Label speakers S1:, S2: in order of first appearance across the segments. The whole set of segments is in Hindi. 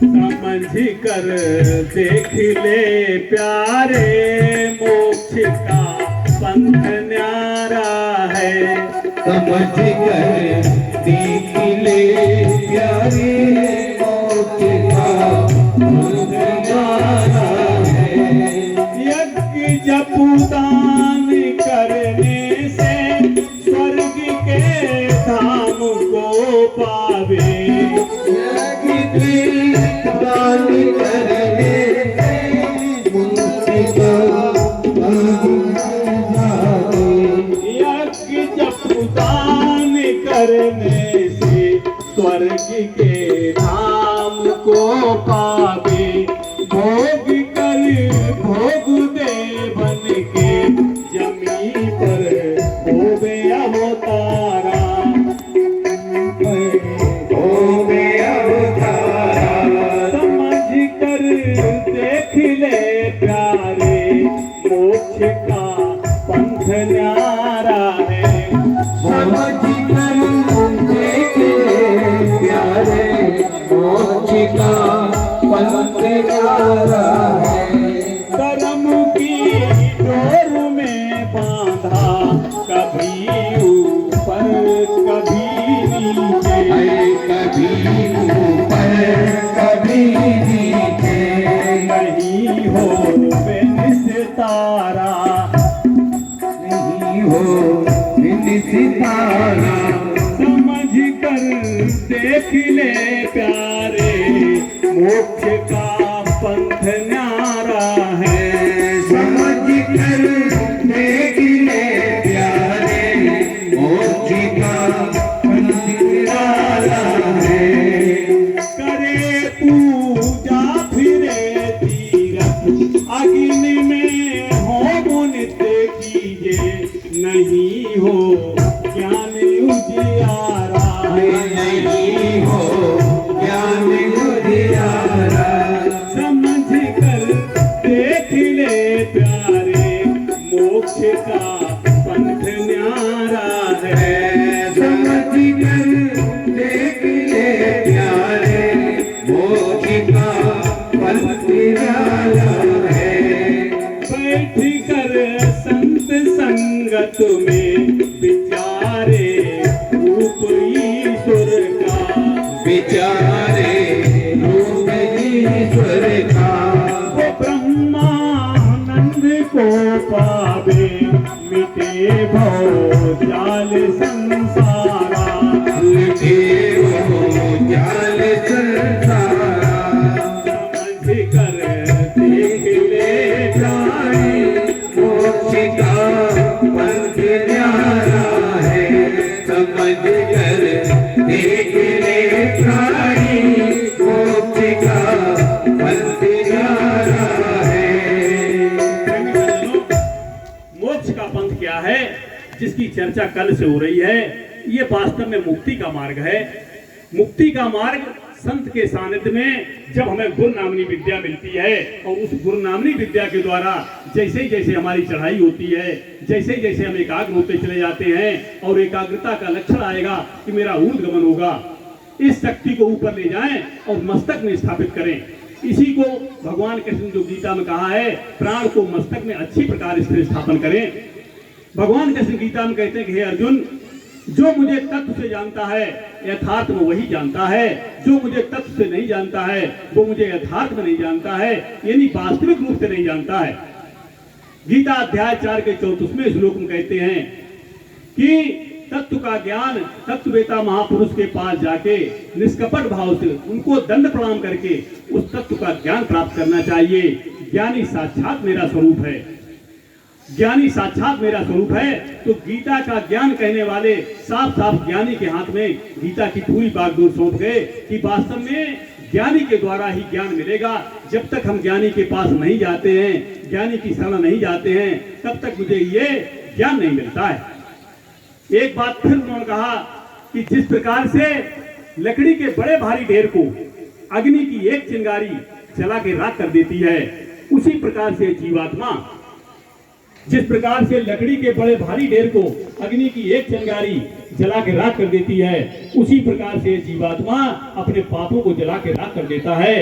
S1: समझ कर देख ले प्यारे, मोक्ष का पंथ न्यारा है।
S2: समझ कर देख ले प्यारे, मोक्ष का पंथ न्यारा है।
S1: यज्ञ जप दान करने से स्वर्ग के धाम को पावे।
S2: दान करने से मुक्ति का
S1: यज्ञ जप दान करने से स्वर्ग के धाम को पावे। भोग कर भोग दे बन के जमीन पर होवे अवतारा।
S2: होवे अवतारा।
S1: समझ कर देख ले प्यारे, मोक्ष का पंथ न्यारा है।
S2: समझ कर देख ले प्यारे, मोक्ष का पंथ न्यारा है।
S1: कर्म की डोर में बांधा, कभी ऊपर कभी नीचे।
S2: कभी ऊपर कभी नीचे।
S1: नहीं हो बिन सितारा,
S2: नहीं हो बिन सितारा।
S1: समझ कर देख ले प्यारे, मोक्ष का पंथ न्यारा है।
S2: समझ कर देख ले प्यारे, मोक्ष का पंथ न्यारा है।
S1: करे पूजा फिरे तीरथ, अग्नि में होम नित्य कीजे। नहीं हो ज्ञान उजियारा,
S2: नहीं हो ज्ञान उजियारा।
S1: समझ कर देख ले प्यारे, मोक्ष का पंथ न्यारा है।
S2: समझ कर देख ले प्यारे, मोक्ष का पंथ न्यारा है।
S1: बैठ कर संत संगत में विचारे रूप ईश्वर का।
S2: विचारे रूप ईश्वर का।
S1: वो ब्रह्मानंद को पावे, मिटे भव जाल संसारा।
S2: लुटे वो जाल संसारा।
S1: समझ कर देख ले
S2: प्राणी, मोक्ष का पंथ न्यारा है। समझ कर देख ले प्राणी, मोक्ष का पंथ न्यारा है।
S1: मोक्ष का पंथ क्या है जिसकी चर्चा कल से हो रही है? ये वास्तव में मुक्ति का मार्ग है। मुक्ति का मार्ग संत के सानिध्य में जब हमें गुरु नामनी विद्या मिलती है, और उस गुरु नामनी विद्या के द्वारा जैसे जैसे हमारी चढ़ाई होती है, जैसे जैसे हम एकाग्र होते चले जाते हैं, और एकाग्रता का लक्षण आएगा कि मेरा ऊर्ध्वगमन होगा, इस शक्ति को ऊपर ले जाएं और मस्तक में स्थापित करें। इसी को भगवान कृष्ण जो गीता में कहा है, प्राण को मस्तक में अच्छी प्रकार स्थिर स्थापन करें। भगवान कृष्ण गीता में कहते हैं कि हे अर्जुन, जो मुझे तत्व से जानता है यथार्थ में वही जानता है, जो मुझे तत्व से नहीं जानता है वो मुझे यथार्थ में नहीं जानता है, यानी वास्तविक रूप से नहीं जानता है। गीता अध्याय 4 के 34वें श्लोक में कहते हैं कि तत्व का ज्ञान तत्ववेता महापुरुष के पास जाके निष्कपट भाव से उनको दंड प्रणाम करके उस तत्व का ज्ञान प्राप्त करना चाहिए। ज्ञानी साक्षात मेरा स्वरूप है, ज्ञानी साक्षात मेरा स्वरूप है। तो गीता का ज्ञान कहने वाले साफ साफ ज्ञानी के हाथ में गीता की पूरी बागडोर सौंप गए कि वास्तव में ज्ञानी के द्वारा ही ज्ञान मिलेगा। जब तक हम ज्ञानी के पास नहीं जाते हैं, ज्ञानी की शरण नहीं जाते हैं, तब तक मुझे ये ज्ञान नहीं मिलता है। एक बात फिर उन्होंने कहा कि जिस प्रकार से लकड़ी के बड़े भारी ढेर को अग्नि की एक चिंगारी जला के राख कर देती है, उसी प्रकार से जीवात्मा जिस प्रकार से लकड़ी के बड़े भारी ढेर को अग्नि की एक चिंगारी जला के राख कर देती है, उसी प्रकार से जीवात्मा अपने पापों को जला के राख कर देता है।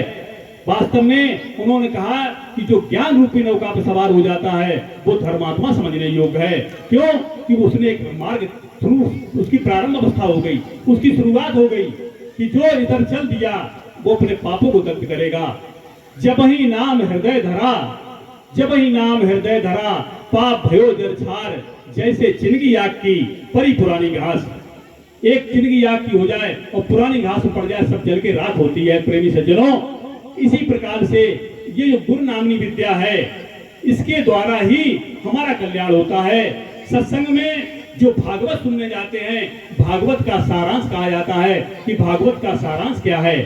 S1: वास्तव में उन्होंने कहा कि जो ज्ञान रूपी नौका पर सवार हो जाता है वो धर्मात्मा समझने योग्य है। क्यों? कि उसने एक मार्ग थ्रू, उसकी प्रारंभ अवस्था हो गई, उसकी शुरुआत हो गई कि जो इधर चल दिया वो अपने पापों को दग्ध करेगा। जब ही नाम हृदय धरा, जब ही नाम हृदय धरा, पाप भयो जर छार, जैसे चिनगी आग की परी पुरानी घास। एक चिनगी आग की हो जाए और पुरानी घास में पड़ जाए, सब जल के राख होती है। प्रेमी सज्जनों, इसी प्रकार से ये जो गुरु नामनी विद्या है, इसके द्वारा ही हमारा कल्याण होता है। सत्संग में जो भागवत सुनने जाते हैं, भागवत का सारांश कहा जाता है कि भागवत का सारांश क्या है।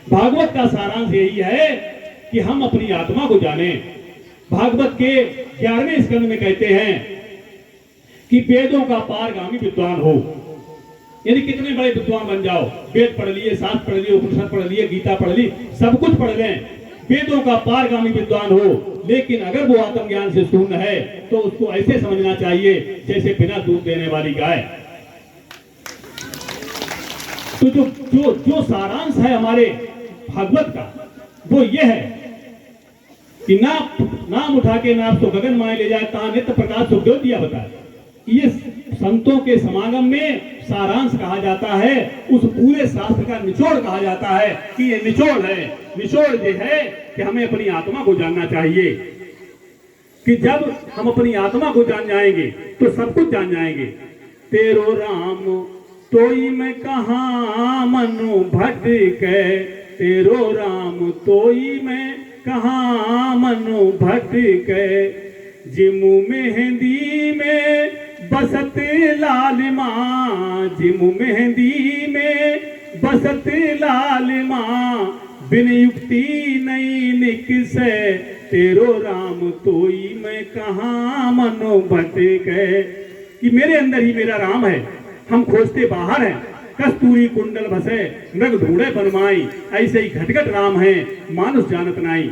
S1: भागवत का सारांश यही है कि हम अपनी आत्मा को जाने। भागवत के 11वें स्कंद में कहते हैं कि वेदों का पारगामी विद्वान हो। यानी कितने बड़े विद्वान बन जाओ, वेद पढ़ लिए, शास्त्र पढ़ लिए, उपनिषद पढ़ लिए, गीता पढ़ ली, सब कुछ पढ़ लें, वेदों का पारगामी विद्वान हो, लेकिन अगर वो आत्मज्ञान से शून्य है तो उसको ऐसे समझना चाहिए जैसे बिना दूध देने वाली गाय। तो जो जो जो सारांश है हमारे भागवत का वो ये है कि नाम उठा के नाम तो गगन माए ले जाए, ता नित्य प्रकाश सुखदेव दिया बताए। ये संतों के समागम में सारांश कहा जाता है, उस पूरे शास्त्र का निचोड़ कहा जाता है कि ये निचोड़ है। निचोड़ ये है कि हमें अपनी आत्मा को जानना चाहिए, कि जब हम अपनी आत्मा को जान जाएंगे तो सब कुछ जान जाएंगे। तेरो राम तोई में कहाँ मनु भटके, तेरो राम तोई में कहाँ मनु भटके, जिमु मेहंदी में बसत लालिमा, जिमु मेहंदी में बसत लालिमा, बिन युक्ति नहीं निकसे, तेरो राम तोई में कहाँ मनो भटके। कि मेरे अंदर ही मेरा राम है, हम खोजते बाहर हैं। कस्तूरी कुंडल भसे मृग ढूंढे बनमाई, ऐसे ही घटघट राम है मानुष जानत नाई।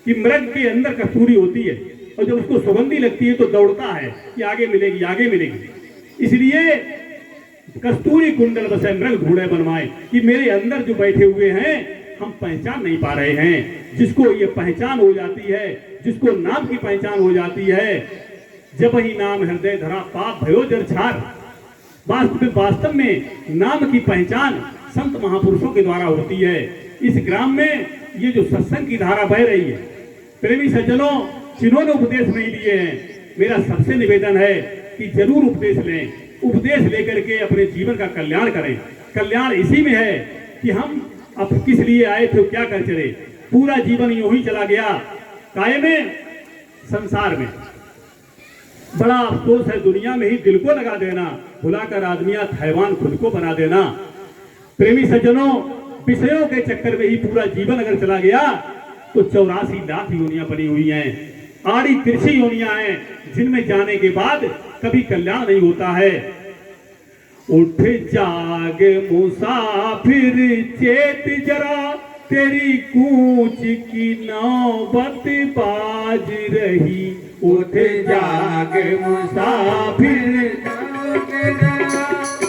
S1: कि मृग के अंदर कस्तूरी होती है और जब उसको सुगंधी लगती है तो दौड़ता है कि आगे मिलेगी, आगे मिलेगी। इसलिए कस्तूरी कुंडल बसे मृग ढूंढे बनमाए, कि मेरे अंदर जो बैठे हुए हैं हम पहचान नहीं पा रहे हैं। जिसको ये पहचान हो जाती है, जिसको नाम की पहचान हो जाती है, जब ही नाम हृदय धरा, पाप भयो जर छार। वास्तव में नाम की पहचान संत महापुरुषों के द्वारा होती है। इस ग्राम में ये जो सत्संग की धारा बह रही है, प्रेमी सज्जनों, जिन्होंने उपदेश नहीं लिए हैं, मेरा सबसे निवेदन है कि जरूर उपदेश लें। उपदेश लेकर के अपने जीवन का कल्याण करें। कल्याण इसी में है कि हम अब किस लिए आए थे, क्या कर चले। पूरा जीवन यूं ही चला गया काहे में, संसार में। बड़ा अफसोस है, दुनिया में ही दिल को लगा देना, भुलाकर आदमियां हैवान खुद को बना देना। प्रेमी सज्जनों, विषयों के चक्कर में ही पूरा जीवन अगर चला गया तो 84 लाख योनियां बनी हुई हैं, आड़ी तिरछी योनियां हैं, जिनमें जाने के बाद कभी कल्याण नहीं होता है। उठ जाग मुसाफिर चेत जरा, तेरी कूच की नौबत बाज रही। उठ जाग मुसाफिर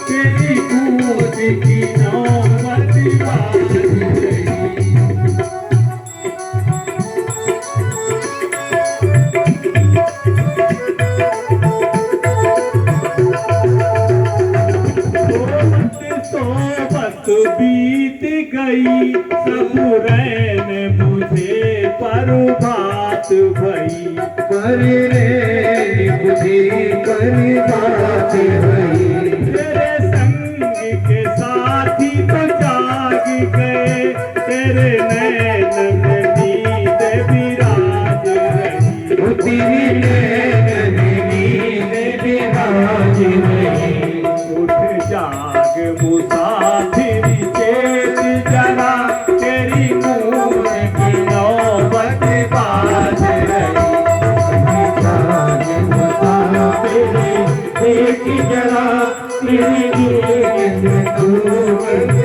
S1: तेरी कूच की नौबत बाज रही। बीत गई सब रैन बुझे पर बात भई, पर रे बुझे पर बात भई। तेरे संग के साथी तो जाग गए, तेरे नैन में नींद विराज रही। तेरी नैन में नींद विराज रही। उठ जाग मुसाफिर चेत जरा, तेरी कूच की नौबत बाज रही। जाग मुसाफिर चेत जरा, तेरी कूच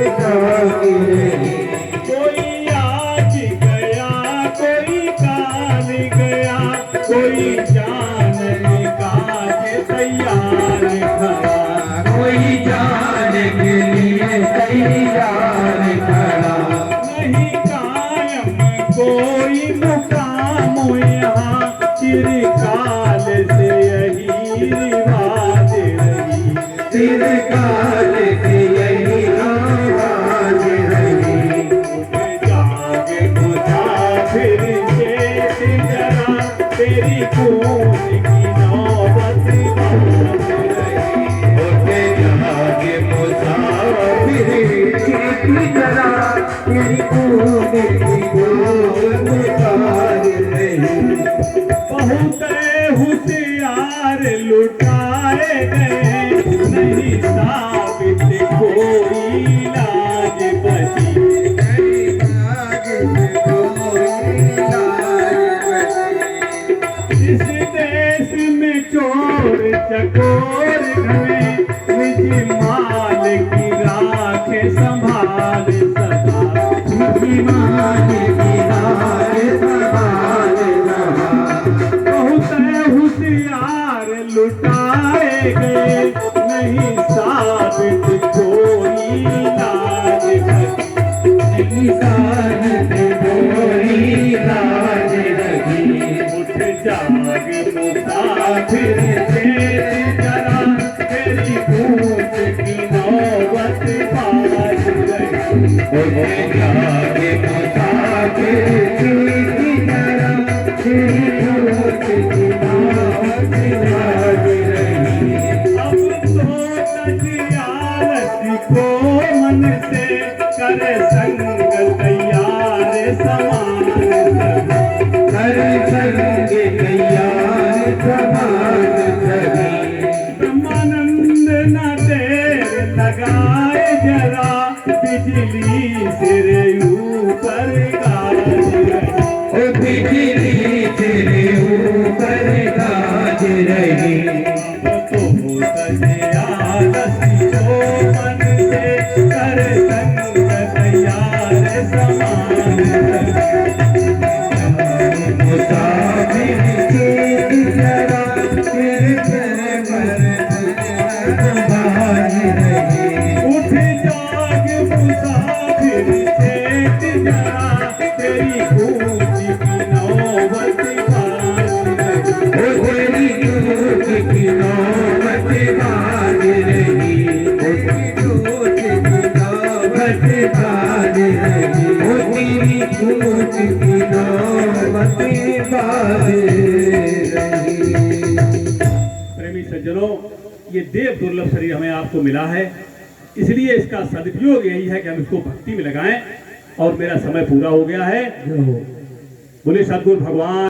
S1: जाग रही। कोई आज गया, कोई काल गया, कोई जान
S2: खड़ा, कोई जाने के लिए तैयार खड़ा।
S1: नहीं कायम कोई मुकाम यहाँ, चिरकाल से यही रिवाज रही।
S2: चिरकाल से यही आवाज रही।
S1: जागे मुसाफिर शेष जरा, तेरी कूद की नौबत बाज रही।
S2: होते जागे मुसाफिर की तरह, तेरी कूद की गोद तार रही।
S1: बहुत होशियार लुटाए गए, नहीं साबित कोई लाज बची। इस देश में चोर चकोर घने, निज माल की राख संभाल सदा। बहुत होशियार लुटाए गए, नहीं साबित कोई लाज बची। उठ जाग मुसाफिर शेष जरा, तेरी कूद की नौबत बाज रही। अब तो तजियारत को मन से करे संग तैयार समान सभी। ब्रह्मानंद न देर लगाए जरा, बिजली तेरे ऊपर गाज रही।
S2: बिजली तेरे ऊपर गाज रही।
S1: अब तो तजियारत को मन से करे संग तैयार समान सभी।
S2: मुसाफिर की जरा बाज रही।
S1: उठ जाग मुसाफिर शेष जरा, तेरी कूद की नौबत बाज रही।
S2: की नौबत बाज रही। तेरी कूद की नौबत बाज रही।
S1: प्रेमी सज्जनों, ये देव दुर्लभ शरीर हमें आपको मिला है, इसलिए इसका सदुपयोग यही है कि हम इसको भक्ति में लगाएं। और मेरा समय पूरा हो गया है। बोले सद्गुरु भगवान।